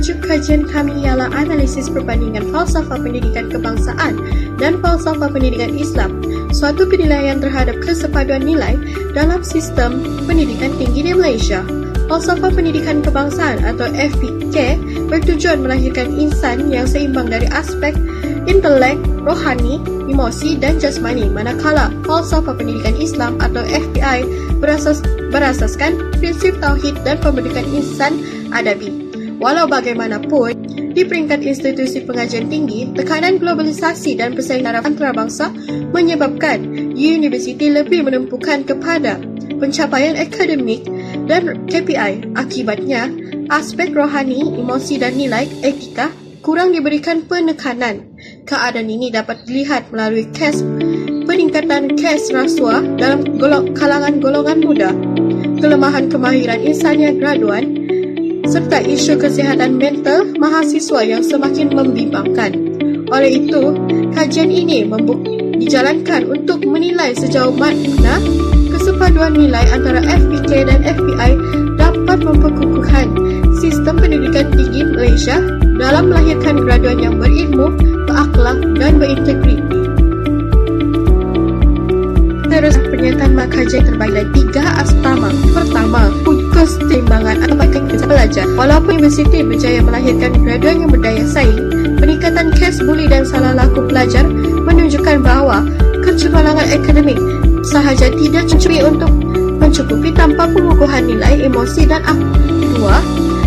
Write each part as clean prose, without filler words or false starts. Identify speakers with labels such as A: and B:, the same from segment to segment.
A: Tajuk kajian kami ialah analisis perbandingan falsafah pendidikan kebangsaan dan falsafah pendidikan Islam, suatu penilaian terhadap kesepaduan nilai dalam sistem pendidikan tinggi di Malaysia. Falsafah pendidikan kebangsaan atau FPK bertujuan melahirkan insan yang seimbang dari aspek intelek, rohani, emosi dan jasmani, manakala falsafah pendidikan Islam atau FPI berasaskan prinsip tauhid dan pembentukan insan adabi. Walau bagaimanapun, di peringkat institusi pengajian tinggi, tekanan globalisasi dan persaingan antarabangsa menyebabkan universiti lebih menumpukan kepada pencapaian akademik dan KPI. Akibatnya, aspek rohani, emosi dan nilai etika kurang diberikan penekanan. Keadaan ini dapat dilihat melalui peningkatan kes rasuah dalam kalangan golongan muda, kelemahan kemahiran insania graduan, serta isu kesihatan mental mahasiswa yang semakin membimbangkan. Oleh itu, kajian ini dijalankan untuk menilai sejauh mana kesepaduan nilai antara FPK dan FPI dapat memperkukuhkan sistem pendidikan tinggi Malaysia dalam melahirkan graduan yang berilmu, berakhlak dan berintegriti. Terus pernyataan mak kajian terbagi dari 3 asrama. Pertama, keseimbangan apakah pelajar. Walaupun universiti berjaya melahirkan graduan yang berdaya saing, peningkatan kes buli dan salah laku pelajar menunjukkan bahawa kecemerlangan akademik sahaja tidak cukup untuk mencukupi tanpa pengukuhan nilai, emosi dan akhlak.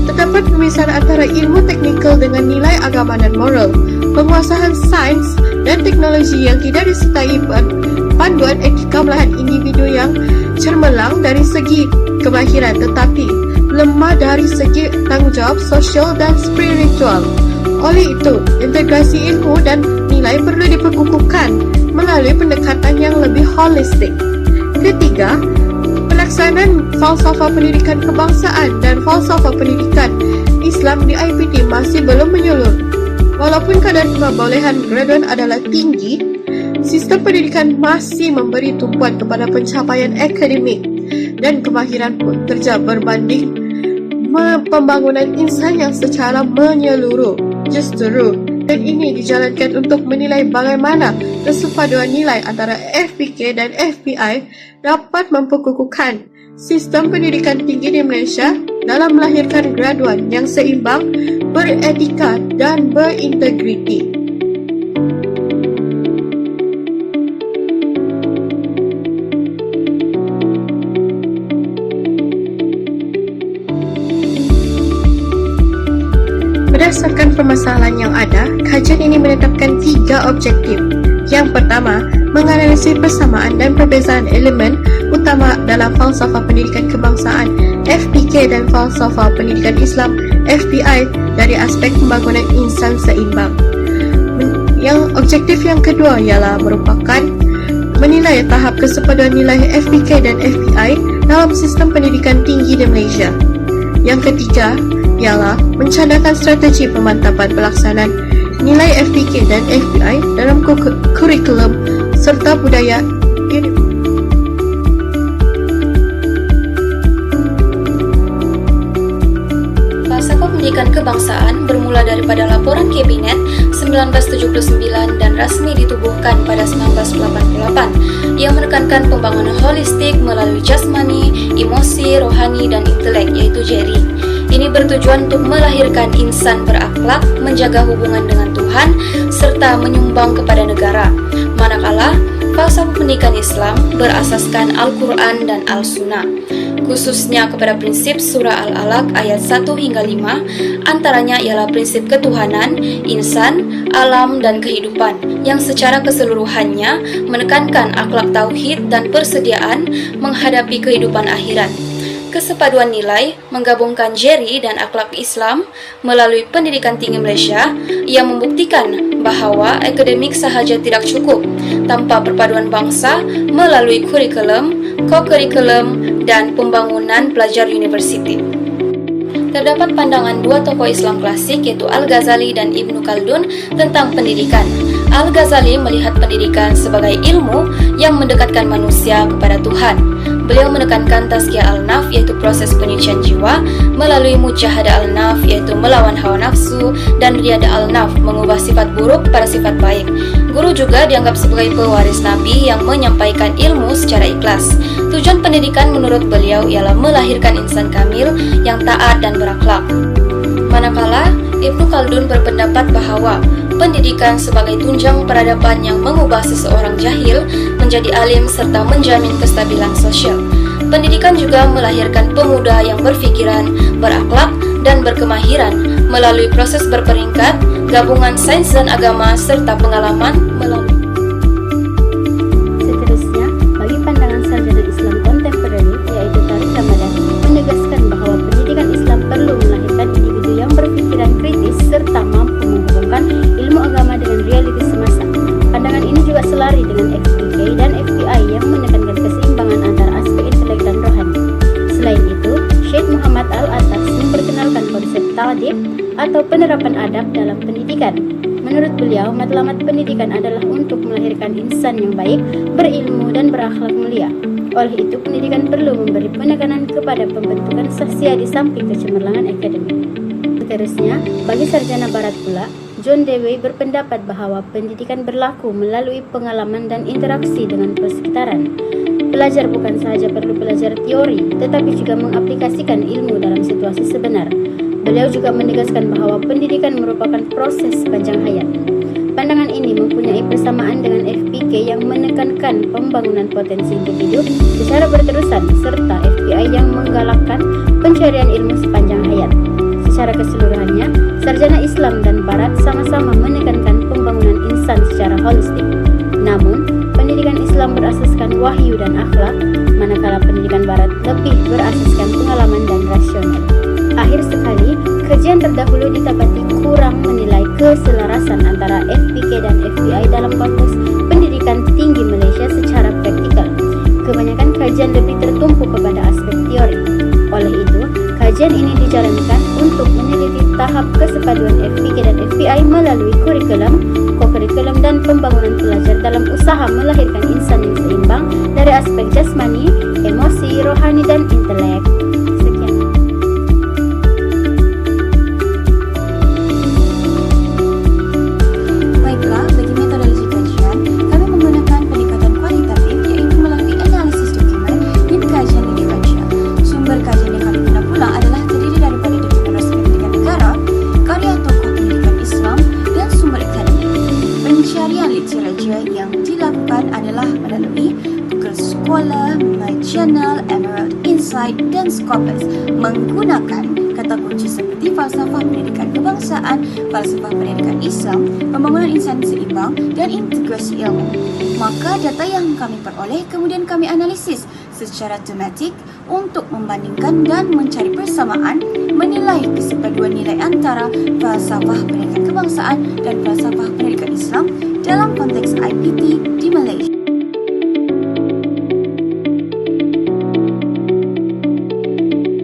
A: Terdapat pemisahan antara ilmu teknikal dengan nilai agama dan moral, penguasaan sains dan teknologi yang tidak disertai panduan etika melahan individu yang cemerlang dari segi kemahiran tetapi lemah dari segi tanggungjawab sosial dan spiritual. Oleh itu, integrasi ilmu dan nilai perlu diperkukuhkan melalui pendekatan yang lebih holistik. Ketiga, pelaksanaan falsafah pendidikan kebangsaan dan falsafah pendidikan Islam di IPT masih belum menyeluruh. Walaupun kadar kebolehan graduan adalah tinggi, sistem pendidikan masih memberi tumpuan kepada pencapaian akademik dan kemahiran pekerja berbanding pembangunan insan yang secara menyeluruh. Justru, dan ini dijalankan untuk menilai bagaimana kesepaduan nilai antara FPK dan FPI dapat memperkukuhkan sistem pendidikan tinggi di Malaysia dalam melahirkan graduan yang seimbang, beretika dan berintegriti. Berdasarkan permasalahan yang ada, kajian ini menetapkan 3 objektif. Yang pertama, menganalisis persamaan dan perbezaan elemen utama dalam falsafah pendidikan kebangsaan FPK dan falsafah pendidikan Islam FPI dari aspek pembangunan insan seimbang. Yang objektif yang kedua ialah merupakan menilai tahap kesepaduan nilai FPK dan FPI dalam sistem pendidikan tinggi di Malaysia. Yang ketiga ialah mencandakan strategi pemantapan pelaksanaan nilai FPK dan FPI dalam kurikulum serta budaya
B: Falsafah pendidikan kebangsaan bermula daripada laporan Kabinet 1979 dan rasmi ditubuhkan pada 1988 yang menekankan pembangunan holistik melalui jasmani, emosi, rohani dan intelek iaitu JERI. Ini bertujuan untuk melahirkan insan berakhlak, menjaga hubungan dengan Tuhan, serta menyumbang kepada negara. Manakala, falsafah pendidikan Islam berasaskan Al-Quran dan Al-Sunnah, khususnya kepada prinsip surah Al-Alaq ayat 1 hingga 5, antaranya ialah prinsip ketuhanan, insan, alam dan kehidupan, yang secara keseluruhannya menekankan akhlak tauhid dan persediaan menghadapi kehidupan akhirat. Kesepaduan nilai menggabungkan JERI dan akhlak Islam melalui pendidikan tinggi Malaysia yang membuktikan bahawa akademik sahaja tidak cukup tanpa perpaduan bangsa melalui kurikulum, ko-kurikulum dan pembangunan pelajar universiti. Terdapat pandangan 2 tokoh Islam klasik iaitu Al-Ghazali dan Ibnu Khaldun tentang pendidikan. Al-Ghazali melihat pendidikan sebagai ilmu yang mendekatkan manusia kepada Tuhan. Beliau menekankan tazkiyah al-nafs, yaitu proses penyucian jiwa, melalui mujahadah al-nafs, yaitu melawan hawa nafsu, dan riyadah al-nafs, mengubah sifat buruk pada sifat baik. Guru juga dianggap sebagai pewaris Nabi yang menyampaikan ilmu secara ikhlas. Tujuan pendidikan menurut beliau ialah melahirkan insan kamil yang taat dan berakhlak. Manakala Ibnu Khaldun berpendapat bahwa pendidikan sebagai tunjang peradaban yang mengubah seseorang jahil menjadi alim serta menjamin kestabilan sosial. Pendidikan juga melahirkan pemuda yang berpikiran, berakhlak, dan berkemahiran melalui proses berperingkat, gabungan sains dan agama, serta pengalaman melalui.
C: Seterusnya, bagi pandangan sarjana Islam kontemporer, yaitu Tariq Ramadhani, menegaskan bahwa pendidikan Islam perlu melahirkan individu yang berpikiran kritis serta mampu menghubungkan ilmu agama dengan realitas semasa. Pandangan ini juga selari dengan FPK dan FPI yang menekankan keseimbangan antara aspek intelek dan rohani. Selain itu, Syekh Muhammad Al-Atas memperkenalkan konsep ta'dib atau penerapan adab dalam pendidikan. Menurut beliau, matlamat pendidikan adalah untuk melahirkan insan yang baik, berilmu, dan berakhlak mulia. Oleh itu, pendidikan perlu memberi penekanan kepada pembentukan sahsia di samping kecemerlangan akademik. Seterusnya, bagi sarjana barat pula, John Dewey berpendapat bahwa pendidikan berlaku melalui pengalaman dan interaksi dengan persekitaran. Pelajar bukan sahaja perlu belajar teori, tetapi juga mengaplikasikan ilmu dalam situasi sebenar. Beliau juga menegaskan bahwa pendidikan merupakan proses sepanjang hayat. Pandangan ini mempunyai persamaan dengan FPK yang menekankan pembangunan potensi individu secara berterusan, serta FPI yang menggalakkan pencarian ilmu sepanjang hayat. Secara keseluruhannya, sarjana Islam dan Barat sama-sama menekankan pembangunan insan secara holistik. Namun, pendidikan Islam berasaskan wahyu dan akhlak, manakala pendidikan Barat lebih berasaskan pengalaman dan rasional. Akhir sekali, kajian terdahulu didapati kurang menilai keselarasan antara FPK dan FPI dalam konteks pendidikan tinggi Malaysia secara praktikal. Kebanyakan kajian lebih tertumpu kepada aspek teori. Oleh itu, kajian ini dijalankan untuk meneliti tahap kesepaduan FPK dan FPI melalui kurikulum, kokurikulum, dan pembangunan pelajar dalam usaha melahirkan insan yang seimbang dari aspek jasmani, emosi, rohani, dan intelek. Sekian.
D: Baiklah, bagi metodologi kajian, kami menggunakan pendekatan kualitatif, iaitu melalui analisis dokumen dan kajian yang dibaca. Sumber kajian yang kami guna pula adalah terdiri daripada dokumen resmi pendidikan negara, karya tokoh pendidikan Islam, dan sumber akademik. Pencarian literatur yang dilakukan adalah melalui Google Scholar, My Channel, Emerald Insight, dan Scopus menggunakan kata kunci seperti falsafah pendidikan kebangsaan, falsafah pendidikan Islam, pembangunan insan seimbang, dan integrasi ilmu. Maka data yang kami peroleh kemudian kami analisis secara tematik untuk membandingkan dan mencari persamaan, menilai kesepaduan nilai antara falsafah pendidikan kebangsaan dan falsafah pendidikan Islam dalam konteks IPT di Malaysia.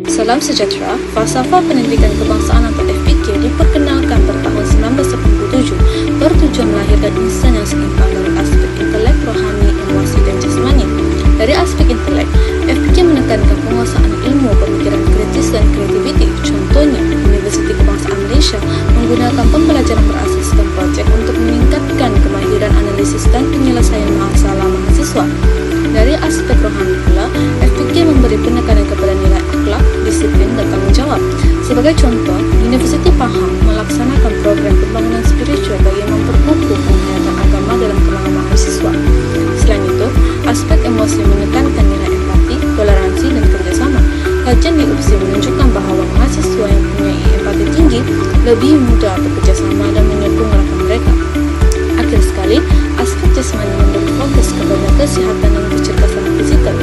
B: Salam sejahtera, falsafah pendidikan kebangsaan atau FPK diperkenalkan pada tahun 1987 bertujuan melahirkan insan yang seimbang dari aspek intelek, rohani, emosi, dan jasmani. Dari aspek intelek, FPK menekankan penguasaan ilmu, pemikiran kritis, dan kreativiti. Contohnya, Universiti Kebangsaan Malaysia menggunakan pembelajaran berasaskan projek untuk meningkatkan kemahiran analisis dan penyelesaian masalah mahasiswa. Dari aspek rohani pula, FPK memberi penekanan kepada nilai akhlak, disiplin, dan tanggung jawab. Sebagai contoh, Universiti Pahang melaksanakan program pembangunan spiritual bagi memperkukuh penghayatan agama dalam kalangan mahasiswa. Selain itu, aspek emosi menekankan nilai empati, toleransi, dan kerjasama. Kajian di UPSI menunjukkan bahwa mahasiswa yang mempunyai empati tinggi lebih mudah bekerjasama dan menyokong rakan mereka. Akhir sekali, aspek jasmani memberi fokus kepada kesehatan dan kecerdasan fisikal.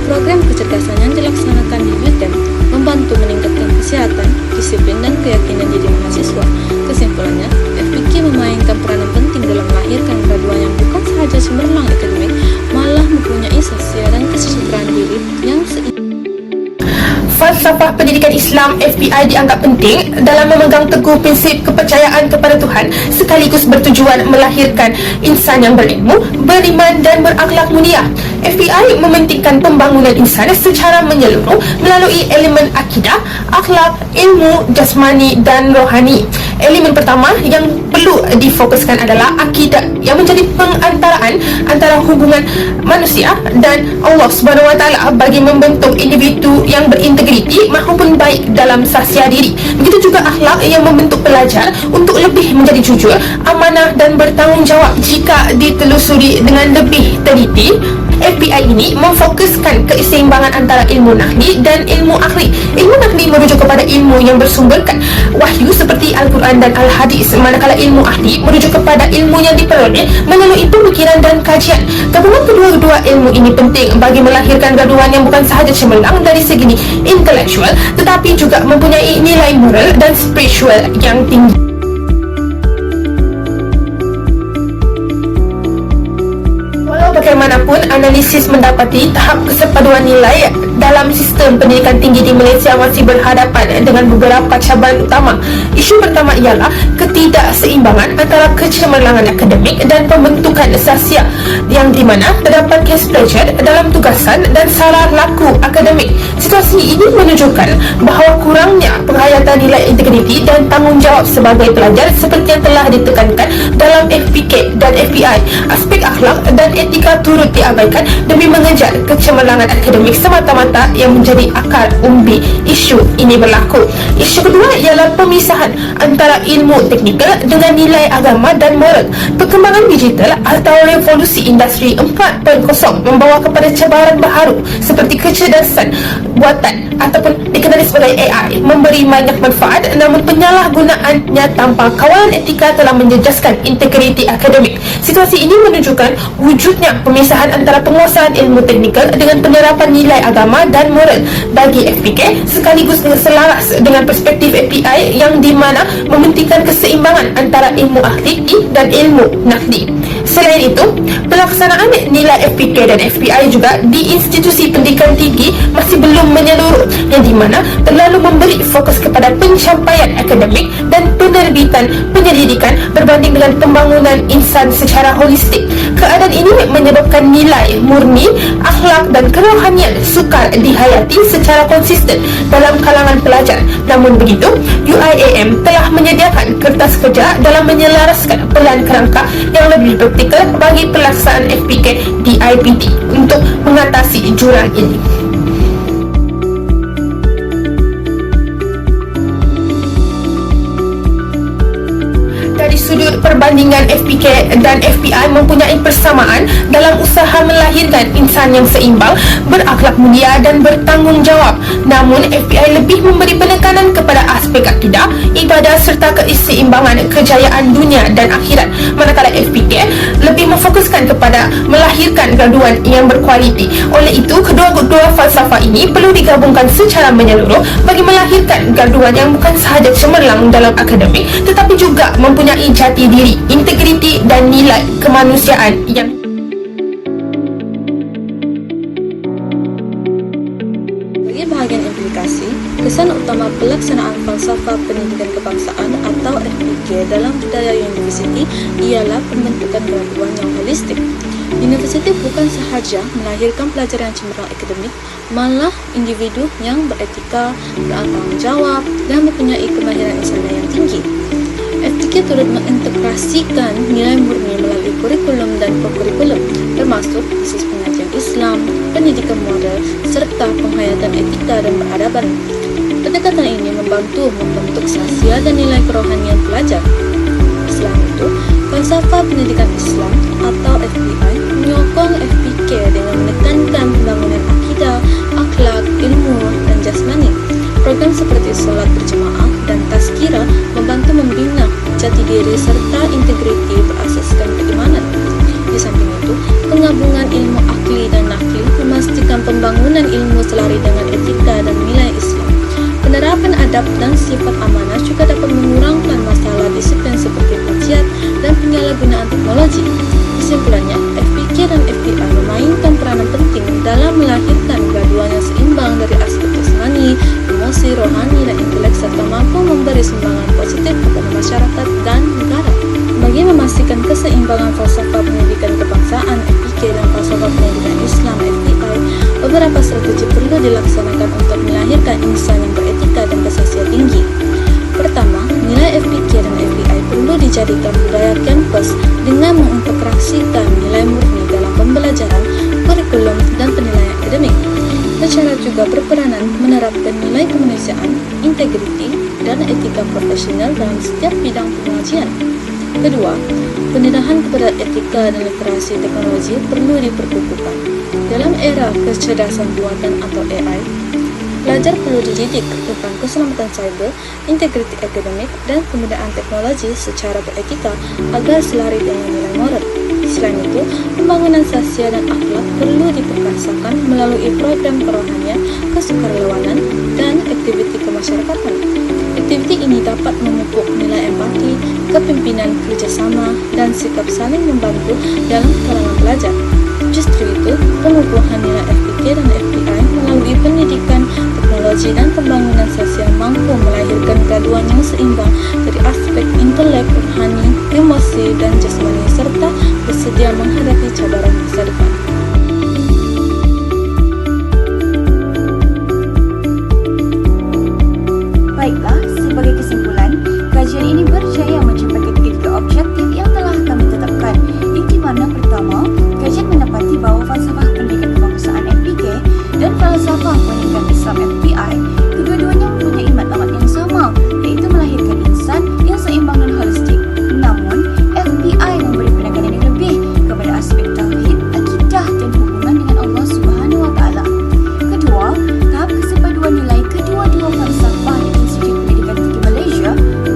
B: Program kecerdasan yang dilaksanakan di UTM membantu meningkatkan kesehatan, disiplin, dan keyakinan diri mahasiswa. Kesimpulannya, FPK memainkan peranan penting dalam melahirkan graduan yang bukan sahaja cemerlang akademik, malah mempunyai sosial dan kesejahteraan diri yang seimbang.
E: Falsafah pendidikan Islam FPI dianggap penting dalam memegang teguh prinsip kepercayaan kepada Tuhan sekaligus bertujuan melahirkan insan yang berilmu, beriman, dan berakhlak mulia. FPI mementingkan pembangunan insan secara menyeluruh melalui elemen akidah, akhlak, ilmu, jasmani dan rohani. Elemen pertama yang perlu difokuskan adalah akidah, yang menjadi pengantaraan antara hubungan manusia dan Allah Subhanahu Wa Taala bagi membentuk individu yang berintegriti maupun baik dalam sahsia diri. Begitu juga akhlak yang membentuk pelajar untuk lebih menjadi jujur, amanah dan bertanggungjawab. Jika ditelusuri dengan lebih teliti, FPI ini memfokuskan keseimbangan antara ilmu nakli dan ilmu akli. Ilmu nakli merujuk kepada ilmu yang bersumberkan wahyu seperti Al-Quran dan Al-Hadis, manakala ilmu ahli merujuk kepada ilmu yang diperoleh melalui pemikiran dan kajian. Gabungan kedua-dua ilmu ini penting bagi melahirkan gaduhan yang bukan sahaja cemerlang dari segi intelektual, tetapi juga mempunyai nilai moral dan spiritual yang tinggi. Bagaimanapun, analisis mendapati tahap kesepaduan nilai dalam sistem pendidikan tinggi di Malaysia masih berhadapan dengan beberapa cabaran utama. Isu pertama ialah ketidakseimbangan antara kecemerlangan akademik dan pembentukan sahsia, yang di mana terdapat case plagiat dalam tugasan dan salah laku akademik. Situasi ini menunjukkan bahawa kurangnya penghayatan nilai integriti dan tanggungjawab sebagai pelajar seperti yang telah ditekankan dalam FPK dan FPI. Aspek akhlak dan etika turut diabaikan demi mengejar kecemerlangan akademik semata-mata yang menjadi akar umbi isu ini berlaku. Isu kedua ialah pemisahan antara ilmu teknikal dengan nilai agama dan moral. Perkembangan digital atau revolusi industri 4.0 membawa kepada cabaran baharu seperti kecerdasan buatan ataupun dikenali sebagai AI, memberi banyak manfaat, namun penyalahgunaannya tanpa kawalan etika telah menjejaskan integriti akademik. Situasi ini menunjukkan wujudnya pemisahan antara penguasaan ilmu teknikal dengan penerapan nilai agama dan moral bagi FPK, sekaligus dengan selaras dengan perspektif FPI yang di mana mementingkan keseimbangan antara ilmu ahli dan ilmu nakli. Selain itu, pelaksanaan nilai FPK dan FPI juga di institusi pendidikan tinggi masih belum menyeluruh, yang di mana terlalu memberi fokus kepada pencapaian akademik dan penerbitan penyelidikan berbanding dengan pembangunan insan secara holistik. Keadaan ini menyebabkan nilai murni, akhlak dan kerohanian sukar dihayati secara konsisten dalam kalangan pelajar. Namun begitu, UIAM telah menyediakan kertas kerja dalam menyelaraskan pelan kerangka yang lebih praktikal bagi pelaksanaan FPK di IPT untuk mengatasi jurang ini. Dari sudut perbandingan FPK dan FPI mempunyai persamaan dalam usaha melahirkan insan yang seimbang, berakhlak mulia dan bertanggungjawab. Namun FPI lebih memberi penekanan kepada aspek akidah, ibadah serta keseimbangan kejayaan dunia dan akhirat, manakala FPK lebih memfokuskan kepada melahirkan graduan yang berkualiti. Oleh itu, kedua-dua falsafah ini perlu digabungkan secara menyeluruh bagi melahirkan graduan yang bukan sahaja cemerlang dalam akademik, tetapi juga mempunyai jati diri, integriti dan nilai kemanusiaan yang
B: Bagi bahagian implikasi, kesan utama pelaksanaan falsafah pendidikan kebangsaan atau FPK dalam budaya universiti ialah pembentukan graduan yang holistik. Universiti bukan sahaja melahirkan pelajar yang cemerlang akademik, malah individu yang beretika, bertanggung jawab dan mempunyai kemahiran insania yang tinggi. FPK turut mengintegrasikan nilai murni melalui kurikulum dan kokurikulum, termasuk basis pengajian Islam, pendidikan model, serta penghayatan etika dan peradaban. Pendekatan ini membantu membentuk sahsia dan nilai kerohanian pelajar. Selain itu, falsafah pendidikan Islam atau FPI menyokong FPK dengan menekankan pembangunan akidah, akhlak, ilmu, dan jasmani. Program seperti solat berjemaah dan tazkirah membantu membina jati diri serta integriti berasaskan keimanan. Di samping itu, penggabungan ilmu akli dan nakli memastikan pembangunan ilmu selari dengan etika dan nilai Islam. Penerapan adab dan sifat amanah juga dapat mengurangkan masalah disiplin seperti plagiat dan penyalahgunaan teknologi. Kesimpulannya, FPK dan FPI memainkan peranan penting dalam melahirkan graduan yang seimbang dari aspek jasmani, emosi, rohani, dan intelek serta mampu memberi sumbangan positif kepada masyarakat dan negara. Bagi memastikan keseimbangan falsafah pendidikan kebangsaan, FPK dan falsafah pendidikan Islam
F: beberapa strategi perlu dilaksanakan untuk melahirkan insan yang beretika dan bersosial tinggi. Pertama, nilai FPK dan FPI perlu dijadikan budaya kampus dengan mengintegrasikan nilai murni dalam pembelajaran, kurikulum, dan penilaian akademik. Acara juga berperanan menerapkan nilai kemanusiaan, integriti, dan etika profesional dalam setiap bidang pengajian. Kedua, pendedahan kepada etika dan literasi teknologi perlu diperkukuhkan. Dalam era kecerdasan buatan atau AI, pelajar perlu dididik tentang keselamatan cyber, integriti akademik, dan penggunaan teknologi secara beretika agar selari dengan nilai moral. Selain itu, pembangunan sosial dan akhlak perlu diperkasakan melalui program kerohanian, kesukarelawanan, dan aktiviti kemasyarakatan. Aktiviti ini dapat memupuk nilai empati, kepemimpinan kerjasama, dan sikap saling membantu dalam kalangan pelajar. Justru itu, pengukuhan nilai FPK dan FPI melalui pendidikan, teknologi, dan pembangunan sosial mampu melahirkan graduan yang seimbang dari aspek intelek, rohani, emosi, dan jasmani, serta bersedia menghadapi cabaran masa depan.
D: Baiklah, sebagai kesimpulan, kajian ini berjaya mencapai ketiga objektif yang telah kami tetapkan, di mana pertama, kajian mendapati bahawa falsafah pendidikan kebangsaan FPK dan falsafah pendidikan Islam FPI kedua-duanya mempunyai matlamat yang sama, iaitu melahirkan insan yang seimbang dan holistik. Namun, FPI memberi penekanan yang lebih kepada aspek tauhid, akidah, dan hubungan dengan Allah Subhanahu Wa Taala. Kedua, tahap kesepaduan nilai kedua-dua falsafah di Institut Pendidikan Tinggi Malaysia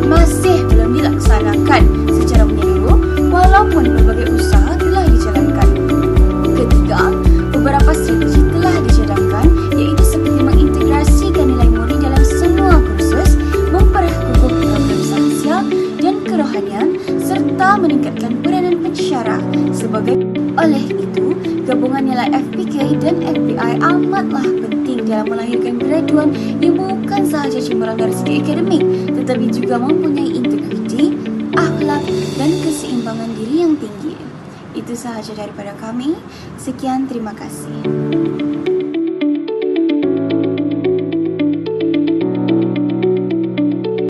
D: masih belum dilaksanakan secara menyeluruh, walaupun berbagai usaha telah dijalankan. Ketiga, beberapa strategi telah dicadangkan, iaitu seperti mengintegrasikan nilai murni dalam semua kursus, memperkukuh program sosial dan kerohanian, serta meningkatkan peranan pensyarah sebagai. Oleh itu, gabungan nilai FPK dan FPI amatlah penting dalam melahirkan graduan yang bukan sahaja cemerlang dari segi akademik, tetapi juga mempunyai integriti, akhlak, dan keseimbangan diri yang tinggi. Itu sahaja daripada kami. Sekian, terima kasih.